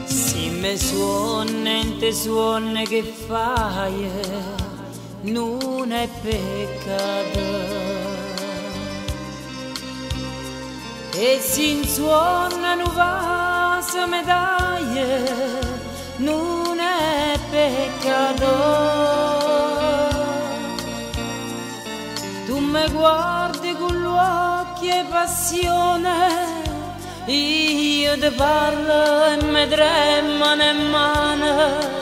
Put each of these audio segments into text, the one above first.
Se me suona che fai, non è peccato. E si suona un vaso medaglie, non è peccato. Tu mi guardi con gli occhi e passione, io ti parlo e mi tremano le mani.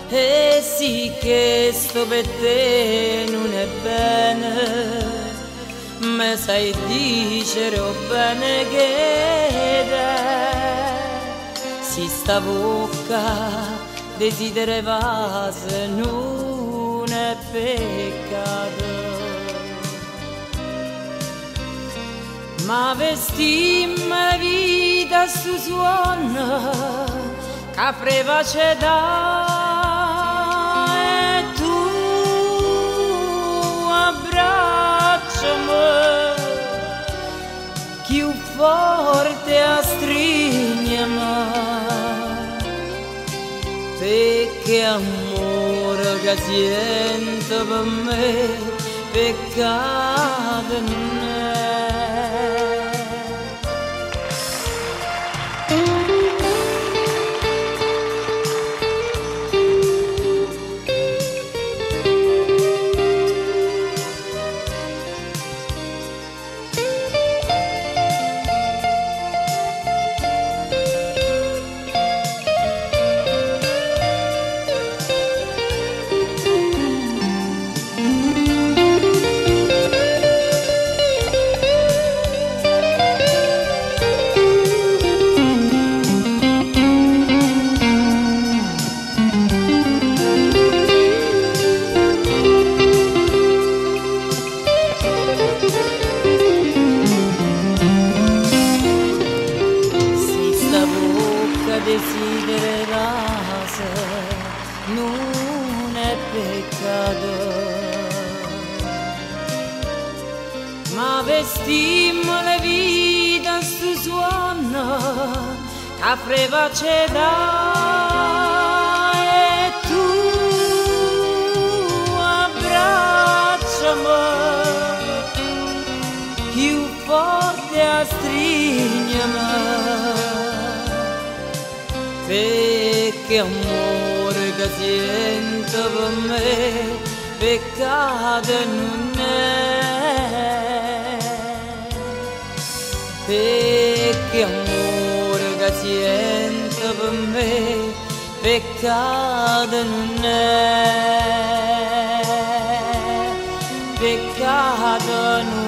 E sì che sto per te non è bene, me sai dicere bene che si sta bocca desidera se non è peccato. Ma vestimmo la vita su suono che prevace da e tu abbracciami più forte a stringermi, perché amore che sento per me peccato non è. Desiderarsi non è peccato, ma vestimmo la vita su suono che prevace da e tu abbracciami più forte a stringermi, perché amore che sento per me peccato non è, perché amore che sento per me peccato non è, peccato non è.